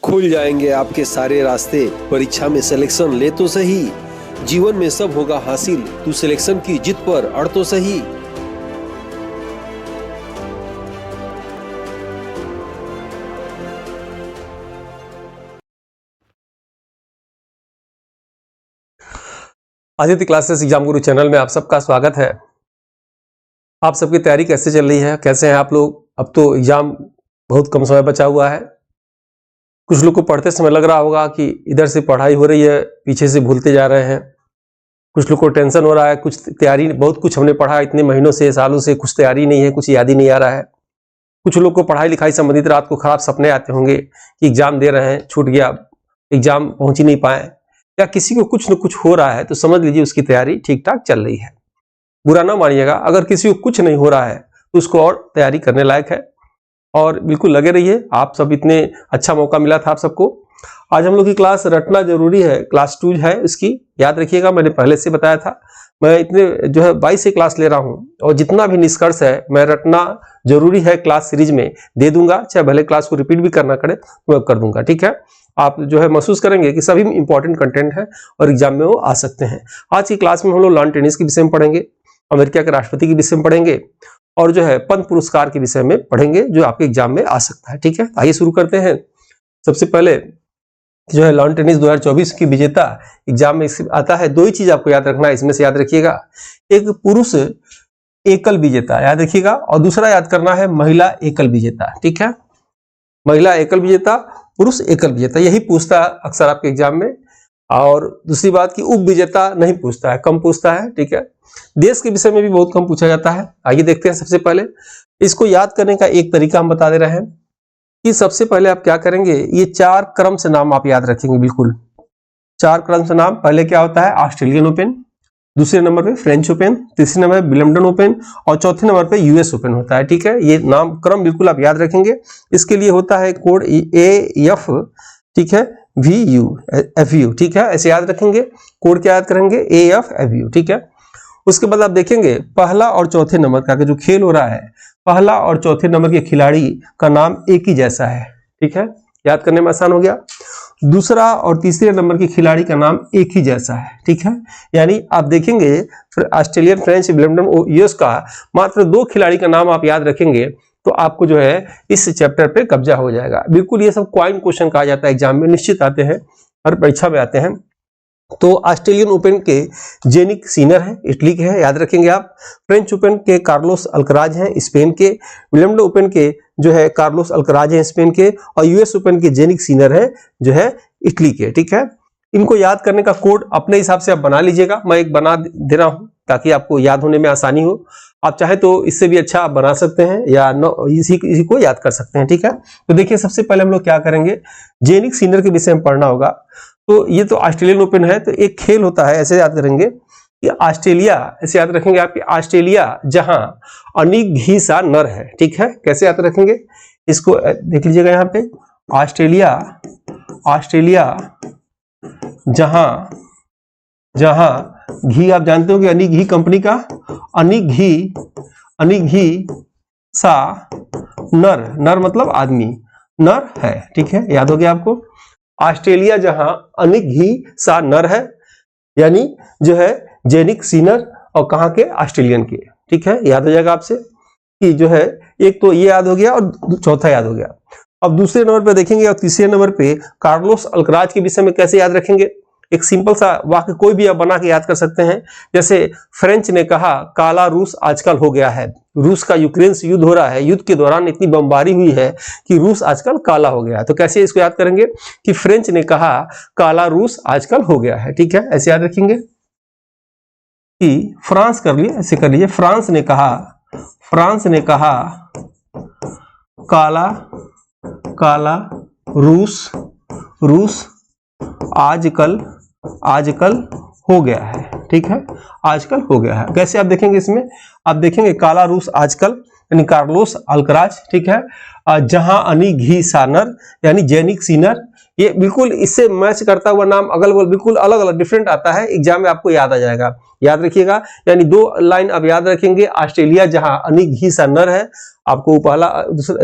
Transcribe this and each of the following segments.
खुल जाएंगे आपके सारे रास्ते। परीक्षा में सिलेक्शन ले तो सही, जीवन में सब होगा हासिल। तू सिलेक्शन की जिद पर अड़ तो सही। आदित्य क्लासेस एग्जाम गुरु चैनल में आप सबका स्वागत है। आप सबकी तैयारी कैसे चल रही है, कैसे हैं आप लोग? अब तो एग्जाम बहुत कम समय बचा हुआ है। कुछ लोग को पढ़ते समय लग रहा होगा कि इधर से पढ़ाई हो रही है, पीछे से भूलते जा रहे हैं। कुछ लोग को टेंशन हो रहा है, कुछ तैयारी, बहुत कुछ हमने पढ़ा इतने महीनों से, सालों से, कुछ तैयारी नहीं है, कुछ याद ही नहीं आ रहा है। कुछ लोग को पढ़ाई लिखाई संबंधित रात को खराब सपने आते होंगे कि एग्जाम दे रहे हैं, छूट गया, एग्जाम पहुंच ही नहीं पाए, या किसी को कुछ न कुछ हो रहा है तो समझ लीजिए उसकी तैयारी ठीक ठाक चल रही है। बुरा ना मानिएगा, अगर किसी को कुछ नहीं हो रहा है तो उसको और तैयारी करने लायक है, और बिल्कुल लगे रहिए। आप सब इतने अच्छा मौका मिला था आप सबको। आज हम लोग की क्लास रटना जरूरी है, क्लास 2 है इसकी, याद रखिएगा। मैंने पहले से बताया था, मैं इतने 22 से क्लास ले रहा हूँ, और जितना भी निष्कर्ष है मैं रटना जरूरी है क्लास सीरीज में दे दूंगा, चाहे भले क्लास को रिपीट भी करना पड़े तो मैं कर दूंगा, ठीक है। आप महसूस करेंगे कि सभी इंपॉर्टेंट कंटेंट है और एग्जाम में वो आ सकते हैं। आज की क्लास में हम लोग लॉन टेनिस के विषय में पढ़ेंगे, अमेरिका के राष्ट्रपति के विषय में पढ़ेंगे, और पद्म पुरस्कार के विषय में पढ़ेंगे जो आपके एग्जाम में आ सकता है, ठीक है। आइए शुरू करते हैं। सबसे पहले लॉन टेनिस 2024 की विजेता एग्जाम में आता है। 2 ही चीज आपको याद रखना है, इसमें से याद रखिएगा, एक पुरुष एकल विजेता याद रखिएगा, और दूसरा याद करना है महिला एकल विजेता, ठीक है। महिला एकल विजेता, पुरुष एकल विजेता, यही पूछता है अक्सर आपके एग्जाम में। और दूसरी बात कि उप विजेता नहीं पूछता है, कम पूछता है, ठीक है। देश के विषय में भी बहुत कम पूछा जाता है। आइए देखते हैं। सबसे पहले इसको याद करने का एक तरीका हम बता दे रहे हैं कि सबसे पहले आप क्या करेंगे, ये 4 क्रम से नाम आप याद रखेंगे, बिल्कुल 4 क्रम से नाम। पहले क्या होता है, ऑस्ट्रेलियन ओपन, दूसरे नंबर पे फ्रेंच ओपन, तीसरे नंबर पे विंबलडन ओपन, और चौथे नंबर पे यूएस ओपन होता है, ठीक है। ये नाम क्रम बिल्कुल आप याद रखेंगे। इसके लिए होता है कोड AF, ठीक है, VU FU, ठीक है, ऐसे याद रखेंगे। कोड क्या याद करेंगे, AF FU, ठीक है। उसके बाद आप देखेंगे पहला और चौथे नंबर का जो खेल हो रहा है, पहला और चौथे नंबर के खिलाड़ी का नाम एक ही जैसा है, ठीक है, याद करने में आसान हो गया। दूसरा और तीसरे नंबर के खिलाड़ी का नाम एक ही जैसा है, ठीक है। यानी आप देखेंगे ऑस्ट्रेलियन, फ्रेंच, विंबलडन, यूएस का मात्र 2 खिलाड़ी का नाम आप याद रखेंगे तो आपको इस चैप्टर पे कब्जा हो जाएगा। बिल्कुल ये सब क्वाइन क्वेश्चन कहा जाता है, एग्जाम में निश्चित आते हैं, हर परीक्षा में आते हैं। तो ऑस्ट्रेलियन ओपन के जेनिक सिनर है, इटली के हैं, याद रखेंगे आप। फ्रेंच ओपन के कार्लोस अल्कराज हैं, स्पेन के। विंबलडन ओपन के कार्लोस अल्कराज हैं, स्पेन के। और यूएस ओपन के जेनिक सिनर है इटली के, ठीक है। इनको याद करने का कोड अपने हिसाब से आप बना लीजिएगा, मैं एक बना दे रहा हूं ताकि आपको याद होने में आसानी हो। आप चाहे तो इससे भी अच्छा आप बना सकते हैं, या इसी को याद कर सकते हैं, ठीक है। तो देखिए सबसे पहले हम लोग क्या करेंगे, जेनिक सिनर के विषय में पढ़ना होगा। तो ये तो ऑस्ट्रेलियन ओपन है, तो एक खेल होता है, ऐसे याद करेंगे कि ऑस्ट्रेलिया, ऐसे याद रखेंगे आपकी ऑस्ट्रेलिया जहां अनिघीसा नर है, ठीक है। कैसे याद रखेंगे, इसको देख लीजिएगा यहाँ पे, ऑस्ट्रेलिया जहां घी, आप जानते हो कि अनिघी कंपनी का अनिघी सा नर मतलब आदमी, नर है, ठीक है, याद हो गया आपको। ऑस्ट्रेलिया जहां अनिघी सा नर है, यानी जेनिक सिनर, और कहां के, ऑस्ट्रेलियन के, ठीक है, याद हो जाएगा आपसे कि एक तो ये याद हो गया और चौथा याद हो गया। अब दूसरे नंबर पे देखेंगे और तीसरे नंबर पे कार्लोस अल्कराज के विषय में कैसे याद रखेंगे। एक सिंपल सा वाक्य कोई भी आप बना के याद कर सकते हैं, जैसे फ्रेंच ने कहा काला रूस आजकल हो गया है। रूस का यूक्रेन से युद्ध हो रहा है, युद्ध के दौरान इतनी बमबारी हुई है कि रूस आजकल काला हो गया है। तो कैसे इसको याद करेंगे कि फ्रेंच ने कहा काला रूस आजकल हो गया है, ठीक है, ऐसे याद रखेंगे। कि फ्रांस कर लिए, ऐसे कर लीजिए, फ्रांस ने कहा काला रूस आजकल हो गया है, ठीक है, आजकल हो गया है। कैसे आप देखेंगे, इसमें आप देखेंगे काला रूस आजकल, यानी कार्लोस अल्कराज, ठीक है, जहां अनिघी सानर यानी जेनिक सिनर, ये बिल्कुल इससे मैच करता हुआ नाम अगल बगल बिल्कुल अलग अलग डिफरेंट आता है, एग्जाम में आपको याद आ जाएगा, याद रखिएगा। यानी 2 लाइन अब याद रखेंगे। ऑस्ट्रेलिया जहां अनिघी सा नर है, आपको पहला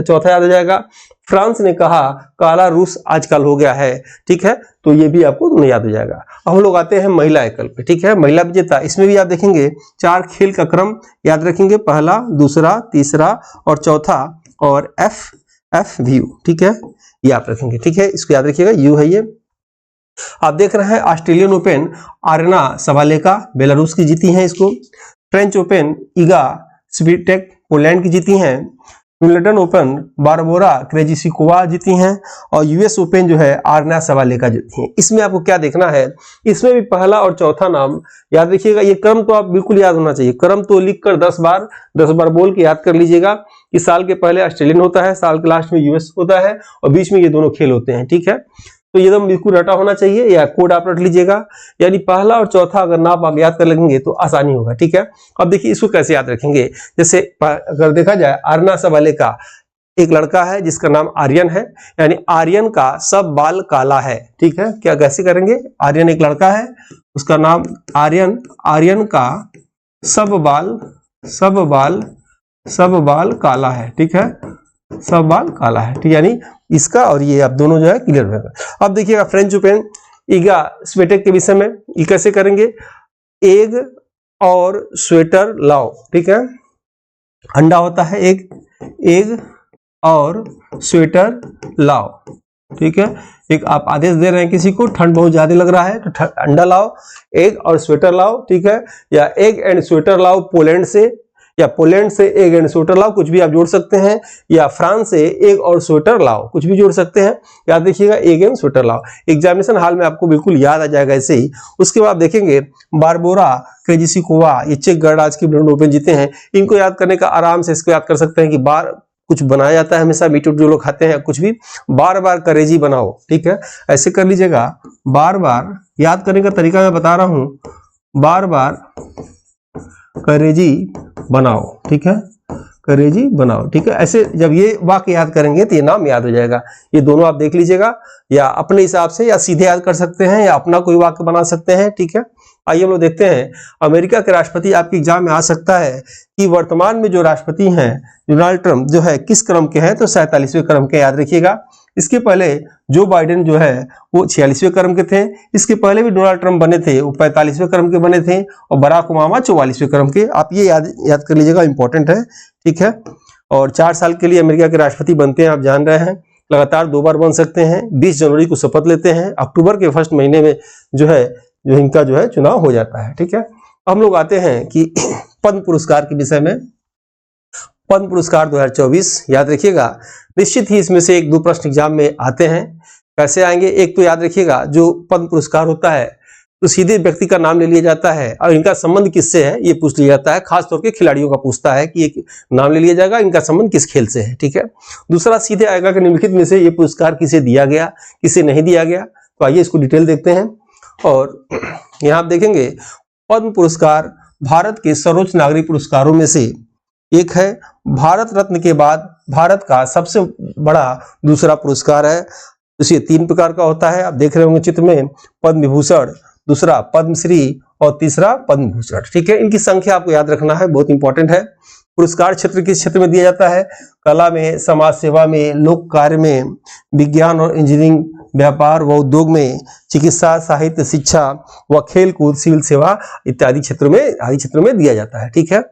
चौथा याद आ जाएगा। फ्रांस ने कहा काला रूस आजकल हो गया है, ठीक है, तो ये भी आपको दोनों याद हो जाएगा। अब हम लोग आते हैं महिला एकल पे, ठीक है, महिला विजेता। इसमें भी आप देखेंगे 4 खेल का क्रम याद रखेंगे, पहला, दूसरा, तीसरा और चौथा, और एफ व्यू, ठीक है, ये आप रखेंगे, ठीक है, इसको याद रखिएगा, यू है ये। आप देख रहे हैं ऑस्ट्रेलियन ओपन आर्यना सबालेका बेलारूस की जीती हैं इसको। French open Iga Swiatek Poland की जीती हैं। विंबलडन ओपन बारबोरा क्रेजिसिकोवा जीती हैं। और यूएस ओपन जो है आर्यना सबालेका जीती हैं। इसमें आपको क्या देखना है, इसमें भी पहला और चौथा नाम याद रखिएगा। ये क्रम तो आप बिल्कुल याद होना चाहिए, क्रम तो लिखकर 10 बार बोल के याद कर लीजिएगा कि साल के पहले ऑस्ट्रेलियन होता है, साल के लास्ट में यूएस होता है और बीच में ये दोनों खेल होते हैं, ठीक है। तो ये एकदम बिल्कुल रटा होना चाहिए, या कोड आप रट लीजिएगा। यानी पहला और चौथा अगर नाम आप याद कर लेंगे तो आसानी होगा, ठीक है। अब देखिए इसको कैसे याद रखेंगे। जैसे अगर देखा जाए आर्यना सबालेका एक लड़का है जिसका नाम आर्यन है, यानी आर्यन का सब बाल काला है, ठीक है। क्या कैसे करेंगे, आर्यन एक लड़का है, उसका नाम आर्यन, आर्यन का सब बाल काला है, ठीक है, सब बाल काला है, ठीक, यानी इसका और ये आप दोनों जो है क्लियर होगा। अब देखिएगा फ्रेंच ओपन इगा स्वेटेक के विषय में, ये कैसे करेंगे, एग और स्वेटर लाओ, ठीक है, अंडा होता है एग और स्वेटर लाओ, ठीक है। एक आप आदेश दे रहे हैं किसी को, ठंड बहुत ज्यादा लग रहा है तो अंडा लाओ, एग और स्वेटर लाओ, ठीक है, या एग एंड स्वेटर लाओ पोलैंड से, या पोलैंड से एग एंड स्वेटर लाओ, कुछ भी आप जोड़ सकते हैं, या फ्रांस से एग और स्वेटर लाओ, कुछ भी जोड़ सकते हैं। याद देखिएगा एग एंड स्वेटर लाओ, एग्जामिनेशन हाल में आपको बिल्कुल याद आ जाएगा ऐसे ही। उसके बाद देखेंगे बारबोरा क्रेजिसिकोवा, ये चेक गणराज्य की विंबलडन ओपन जीते हैं। इनको याद करने का आराम से इसको याद कर सकते हैं कि बार कुछ बनाया जाता है हमेशा, मीट जो लोग खाते हैं कुछ भी, बार करेजी बनाओ, ठीक है, ऐसे कर लीजिएगा। बार याद करने का तरीका मैं बता रहा हूं, बार करेजी बनाओ, ठीक है, करेजी बनाओ, ठीक है। ऐसे जब ये वाक्य याद करेंगे तो ये नाम याद हो जाएगा। ये दोनों आप देख लीजिएगा, या अपने हिसाब से या सीधे याद कर सकते हैं, या अपना कोई वाक्य बना सकते हैं, ठीक है। आइए हम लोग देखते हैं, अमेरिका के राष्ट्रपति आपके एग्जाम में आ सकता है कि वर्तमान में जो राष्ट्रपति हैं डोनाल्ड ट्रंप जो है किस क्रम के हैं, तो 47वें क्रम के, याद रखिएगा। इसके पहले जो बाइडेन जो है वो 46वें क्रम के थे। इसके पहले भी डोनाल्ड ट्रंप बने थे, वो 45वें क्रम के बने थे, और बराक ओबामा 44वें क्रम के। आप ये याद कर लीजिएगा, इंपॉर्टेंट है, ठीक है। और 4 साल के लिए अमेरिका के राष्ट्रपति बनते हैं, आप जान रहे हैं, लगातार 2 बार बन सकते हैं। 20 जनवरी को शपथ लेते हैं, अक्टूबर के फर्स्ट महीने में जो इनका जो है चुनाव हो जाता है, ठीक है। हम लोग आते हैं कि पद्म पुरस्कार के विषय में। पद्म पुरस्कार 2024 याद रखिएगा, निश्चित ही इसमें से 1-2 प्रश्न एग्जाम में आते हैं। कैसे आएंगे, एक तो याद रखिएगा जो पद्म पुरस्कार होता है तो सीधे व्यक्ति का नाम ले लिया जाता है और इनका संबंध किससे है ये पूछ लिया जाता है। खासतौर के खिलाड़ियों का पूछता है कि एक नाम ले लिया जाएगा, इनका संबंध किस खेल से है, ठीक है। दूसरा सीधे आएगा कि निम्नलिखित में से ये पुरस्कार किसे दिया गया, किसे नहीं दिया गया। तो आइए इसको डिटेल देखते हैं। और यहाँ आप देखेंगे पद्म पुरस्कार भारत के सर्वोच्च नागरिक पुरस्कारों में से एक है। भारत रत्न के बाद भारत का सबसे बड़ा दूसरा पुरस्कार है। इसे 3 प्रकार का होता है, आप देख रहे होंगे चित्र में, पद्म विभूषण, दूसरा पद्मश्री और तीसरा पद्म भूषण, ठीक है। इनकी संख्या आपको याद रखना है, बहुत इंपॉर्टेंट है। पुरस्कार क्षेत्र किस क्षेत्र में दिया जाता है, कला में, समाज सेवा में, लोक कार्य में, विज्ञान और इंजीनियरिंग, व्यापार व उद्योग में, चिकित्सा, साहित्य, शिक्षा व खेल कूद, सिविल सेवा इत्यादि क्षेत्रों में दिया जाता है, ठीक है।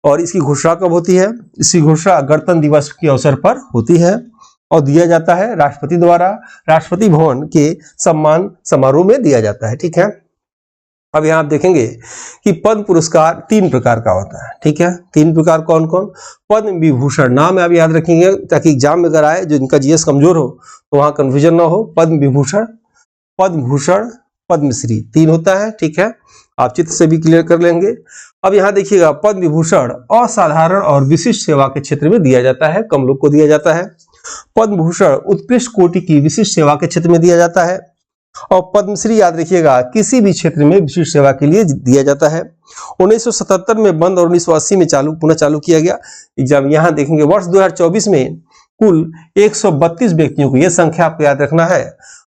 और इसकी घोषणा कब होती है, इसकी घोषणा गणतंत्र दिवस के अवसर पर होती है और दिया जाता है राष्ट्रपति द्वारा, राष्ट्रपति भवन के सम्मान समारोह में दिया जाता है, ठीक है। अब यहाँ आप देखेंगे कि पद्म पुरस्कार 3 प्रकार का होता है, ठीक है। 3 प्रकार कौन कौन, पद्म विभूषण, नाम आप याद रखेंगे ताकि एग्जाम में अगर आए जो इनका जीएस कमजोर हो तो वहां कंफ्यूजन ना हो। पद्म विभूषण, पद्म भूषण, पद्मश्री 3 होता है, ठीक है। आप चित्र से भी क्लियर कर लेंगे। अब यहाँ देखिएगा पद्म विभूषण असाधारण और विशिष्ट सेवा के क्षेत्र में दिया जाता है, कम लोग को दिया जाता है। पद्म भूषण उत्कृष्ट कोटि की विशिष्ट सेवा के क्षेत्र में दिया जाता है। और पद्मश्री याद रखिएगा किसी भी क्षेत्र में विशिष्ट सेवा के लिए दिया जाता है। 1977 में बंद और 1980 में पुनः चालू किया गया एग्जाम। यहाँ देखेंगे वर्ष 2024 में कुल 132 व्यक्तियों को, यह संख्या आपको याद रखना है,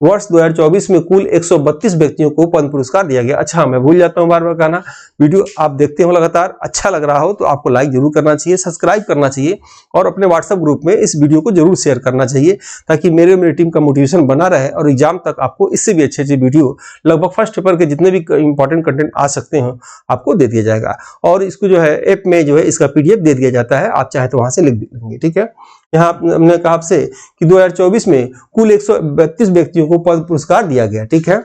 वर्ष 2024 में कुल 132 व्यक्तियों को पद्म पुरस्कार दिया गया। अच्छा, मैं भूल जाता हूं बार बार कहना, वीडियो आप देखते हो लगातार, अच्छा लग रहा हो तो आपको लाइक जरूर करना चाहिए, सब्सक्राइब करना चाहिए और अपने व्हाट्सएप ग्रुप में इस वीडियो को जरूर शेयर करना चाहिए, ताकि मेरी टीम का मोटिवेशन बना रहे और एग्जाम तक आपको इससे भी अच्छे वीडियो, लगभग फर्स्ट पेपर के जितने भी इंपॉर्टेंट कंटेंट आ सकते हैं आपको दे दिया जाएगा। और इसको जो है ऐप में जो है इसका PDF दे दिया जाता है, आप चाहे तो वहां से लिख देंगे। ठीक है, यहाँ हमने कहा आपसे कि 2024 में कुल 132 व्यक्तियों को पद्म पुरस्कार दिया गया। ठीक है,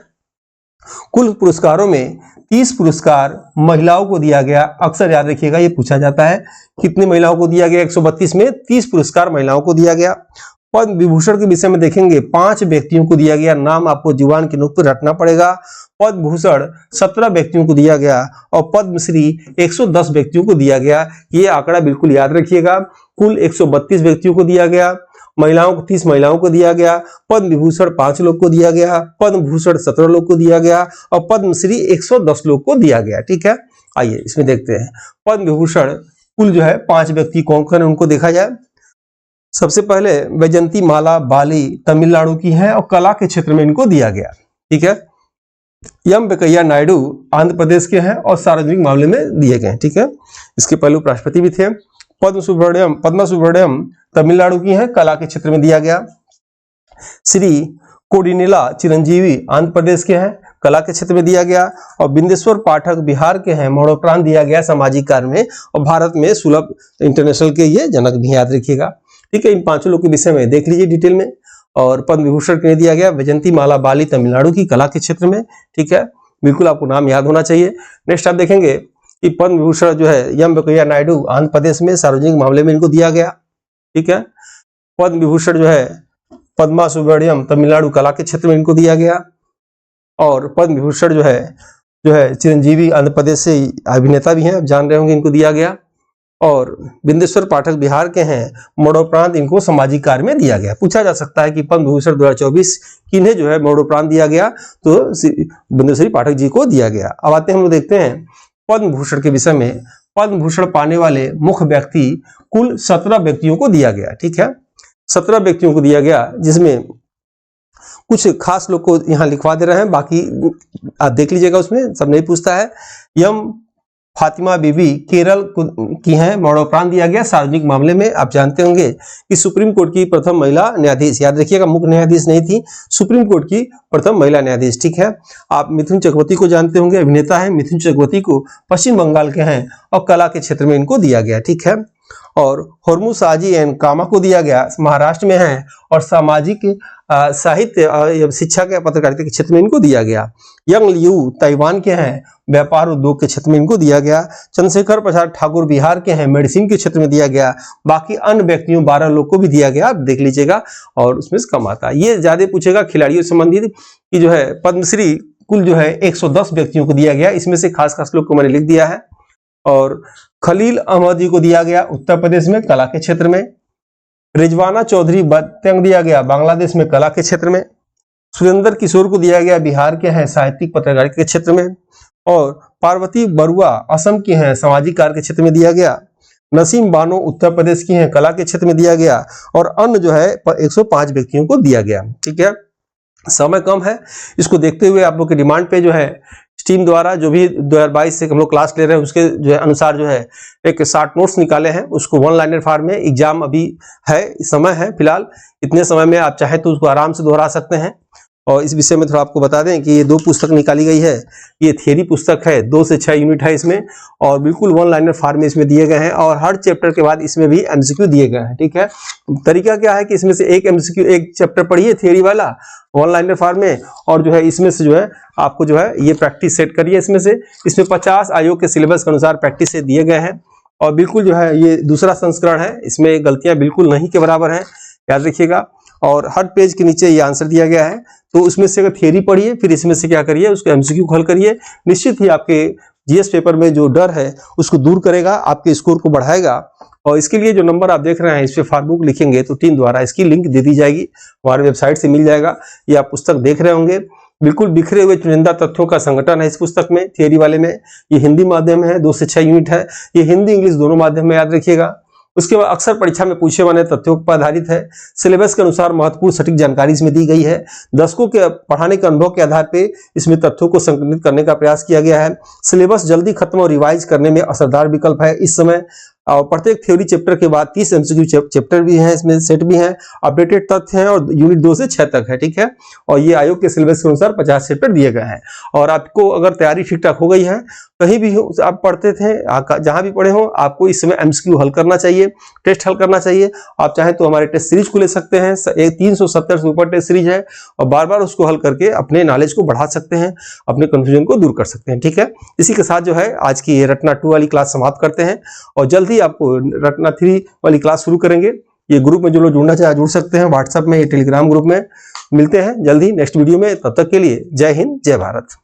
कुल पुरस्कारों में 30 पुरस्कार महिलाओं को दिया गया। अक्सर याद रखिएगा, ये पूछा जाता है कितनी महिलाओं को दिया गया। 132 में 30 पुरस्कार महिलाओं को दिया गया। पद्म विभूषण के विषय में देखेंगे, 5 व्यक्तियों को दिया गया, नाम आपको जुबान की नोक पर रटना पड़ेगा। पद्म भूषण 17 व्यक्तियों को दिया गया और पद्मश्री 110 व्यक्तियों को दिया गया। ये आंकड़ा बिल्कुल याद रखिएगा, कुल 132 व्यक्तियों को दिया गया, महिलाओं को 30 महिलाओं को दिया गया, पद्म विभूषण 5 लोग को दिया गया, पद्म भूषण 17 लोग को दिया गया और पद्मश्री 110 लोग को दिया गया। ठीक है, आइए इसमें देखते हैं पद्म विभूषण कुल जो है 5 व्यक्ति कौन कौन है उनको देखा जाए। सबसे पहले वैजंती माला बाली तमिलनाडु की है और कला के क्षेत्र में इनको दिया गया। ठीक है, एम वेंकैया नायडू आंध्र प्रदेश के हैं और सार्वजनिक मामले में दिए गए। ठीक है, इसके पहले उपराष्ट्रपति भी थे। पद्मा सुब्रमण्यम तमिलनाडु की हैं, कला के क्षेत्र में दिया गया। श्री कोडिनेला चिरंजीवी आंध्र प्रदेश के हैं, कला के क्षेत्र में दिया गया। और बिंदेश्वर पाठक बिहार के हैं, मरणोपरांत दिया गया सामाजिक कार्य में और भारत में सुलभ इंटरनेशनल के ये जनक भी याद रखिएगा। ठीक है, इन 5 लोग के विषय में देख लीजिए डिटेल में। और पद्म विभूषण के लिए दिया गया वैजंती माला बाली तमिलनाडु की, कला के क्षेत्र में। ठीक है, बिल्कुल आपको नाम याद होना चाहिए। नेक्स्ट आप देखेंगे कि पद्म विभूषण जो है एम वेंकैया नायडू आंध्र प्रदेश में सार्वजनिक मामले में इनको दिया गया। ठीक है, पद्म विभूषण जो है पद्मा सुब्रमण्यम तमिलनाडु कला के क्षेत्र में इनको दिया गया। और पद्म विभूषण जो है चिरंजीवी आंध्र प्रदेश से अभिनेता भी हैं, आप जान रहे होंगे, इनको दिया गया। और बिंदेश्वर पाठक बिहार के हैं, मरणोपरांत इनको सामाजिक कार्य में दिया गया। पूछा जा सकता है कि पद्म विभूषण 2024 किन्हें जो है मरणोपरांत दिया गया, तो बिंदेश्वरी पाठक जी को दिया गया। अब आते हैं, हम लोग देखते हैं पद्म भूषण के विषय में। पद्म भूषण पाने वाले मुख्य व्यक्ति कुल 17 व्यक्तियों को दिया गया। ठीक है, 17 व्यक्तियों को दिया गया, जिसमें कुछ खास लोग को यहाँ लिखवा दे रहे हैं, बाकी आप देख लीजिएगा, उसमें सब नहीं पूछता है। यम फातिमा बीबी केरल की हैं, मरणोपरांत दिया गया सार्वजनिक मामले में। आप जानते होंगे कि सुप्रीम कोर्ट की प्रथम महिला न्यायाधीश, याद रखिएगा मुख्य न्यायाधीश नहीं थी, सुप्रीम कोर्ट की प्रथम महिला न्यायाधीश। ठीक है, आप मिथुन चक्रवर्ती को जानते होंगे, अभिनेता है मिथुन चक्रवर्ती को, पश्चिम बंगाल के हैं और कला के क्षेत्र में इनको दिया गया। ठीक है, और होर्मुसाजी एन कामा को दिया गया, महाराष्ट्र में है और सामाजिक साहित्य शिक्षा के पत्रकारिता के क्षेत्र में इनको दिया गया। यंग लियू ताइवान के हैं, व्यापार उद्योग के क्षेत्र में इनको दिया गया। चंद्रशेखर प्रसाद ठाकुर बिहार के हैं, मेडिसिन के क्षेत्र में दिया गया। बाकी अन्य व्यक्तियों 12 लोग को भी दिया गया, आप देख लीजिएगा, और उसमें से कम आता है। ये ज्यादा पूछेगा खिलाड़ियों से संबंधित कि जो है पद्मश्री कुल जो है 110 व्यक्तियों को दिया गया, इसमें से खास खास लोग को मैंने लिख दिया है। और खलील अहमद जी को दिया गया उत्तर प्रदेश में, कला के क्षेत्र में। रिजवाना चौधरी बत्यंग दिया गया बांग्लादेश में, कला के क्षेत्र में। सुरेंद्र किशोर को दिया गया, बिहार के हैं, साहित्यिक पत्रकारिता के क्षेत्र में। और पार्वती बरुआ असम की हैं, सामाजिक कार्य के क्षेत्र में दिया गया। नसीम बानो उत्तर प्रदेश की हैं, कला के क्षेत्र में दिया गया। और अन्य जो है 105 व्यक्तियों को दिया गया। ठीक है, समय कम है, इसको देखते हुए आप लोग के डिमांड पे जो है टीम द्वारा जो भी 2022 से हम लोग क्लास ले रहे हैं उसके जो है अनुसार जो है एक शॉर्ट नोट्स निकाले हैं, उसको 1 लाइनर फॉर्म में। एग्जाम अभी है, समय है फिलहाल, इतने समय में आप चाहे तो उसको आराम से दोहरा सकते हैं। और इस विषय में थोड़ा आपको बता दें कि ये 2 पुस्तक निकाली गई है। ये थियरी पुस्तक है, 2 से 6 यूनिट है इसमें, और बिल्कुल 1 लाइनर फॉर्म में इसमें दिए गए हैं। और हर चैप्टर के बाद इसमें भी एमसीक्यू दिए गए हैं। ठीक है, तरीका क्या है कि इसमें से एक एमसीक्यू, एक चैप्टर पढ़िए थियरी वाला 1 लाइनर फॉर्म में, और जो है इसमें से जो है आपको जो है ये प्रैक्टिस सेट करिए। इसमें 50 आयोग के सिलेबस के अनुसार प्रैक्टिस से दिए गए हैं। और बिल्कुल जो है ये दूसरा संस्करण है, इसमें गलतियां बिल्कुल नहीं के बराबर हैं, याद रखिएगा। और हर पेज के नीचे ये आंसर दिया गया है, तो उसमें से अगर थियरी पढ़िए, फिर इसमें से क्या करिए, उसको एमसीक्यू हल करिए। निश्चित ही आपके जीएस पेपर में जो डर है उसको दूर करेगा, आपके स्कोर को बढ़ाएगा। और इसके लिए जो नंबर आप देख रहे हैं, इस पे फारबुक लिखेंगे तो टीम द्वारा इसकी लिंक दे दी जाएगी, हमारे वेबसाइट से मिल जाएगा। ये आप पुस्तक देख रहे होंगे, बिल्कुल बिखरे हुए चुनिंदा तथ्यों का संगठन है इस पुस्तक में, थियरी वाले में। ये हिंदी माध्यम है, 2 से 6 यूनिट है। ये हिंदी इंग्लिश दोनों माध्यम में, याद रखिएगा। उसके बाद अक्सर परीक्षा में पूछे जाने तथ्यों पर आधारित है। सिलेबस के अनुसार महत्वपूर्ण सटीक जानकारी इसमें दी गई है। दशकों के पढ़ाने के अनुभव के आधार पे इसमें तथ्यों को संकलित करने का प्रयास किया गया है। सिलेबस जल्दी खत्म और रिवाइज करने में असरदार विकल्प है इस समय। और प्रत्येक थ्योरी चैप्टर के बाद 30 एमसीक्यू चैप्टर भी हैं, इसमें सेट भी हैं, अपडेटेड तथ्य हैं और यूनिट 2 से 6 तक है, ठीक है। और ये आयोग के सिलेबस के अनुसार 50 चैप्टर दिए गए हैं। और आपको अगर तैयारी ठीक ठाक हो गई है, कहीं भी आप पढ़ते थे, जहां भी पढ़े हो, आपको इस समय एमसीक्यू हल करना चाहिए, टेस्ट हल करना चाहिए। आप चाहें तो हमारे टेस्ट सीरीज को ले सकते हैं, 370 से ऊपर टेस्ट सीरीज है, और बार बार उसको हल करके अपने नॉलेज को बढ़ा सकते हैं, अपने कंफ्यूजन को दूर कर सकते हैं, ठीक है। इसी के साथ जो है आज की रटना 2 वाली क्लास समाप्त करते हैं और जल्द ही आपको रटना 3 वाली क्लास शुरू करेंगे। ये ग्रुप में जो लोग जुड़ना चाहे जुड़ सकते हैं, व्हाट्सएप में, ये टेलीग्राम ग्रुप में। मिलते हैं जल्द ही नेक्स्ट वीडियो में, तब तक के लिए जय हिंद, जय भारत।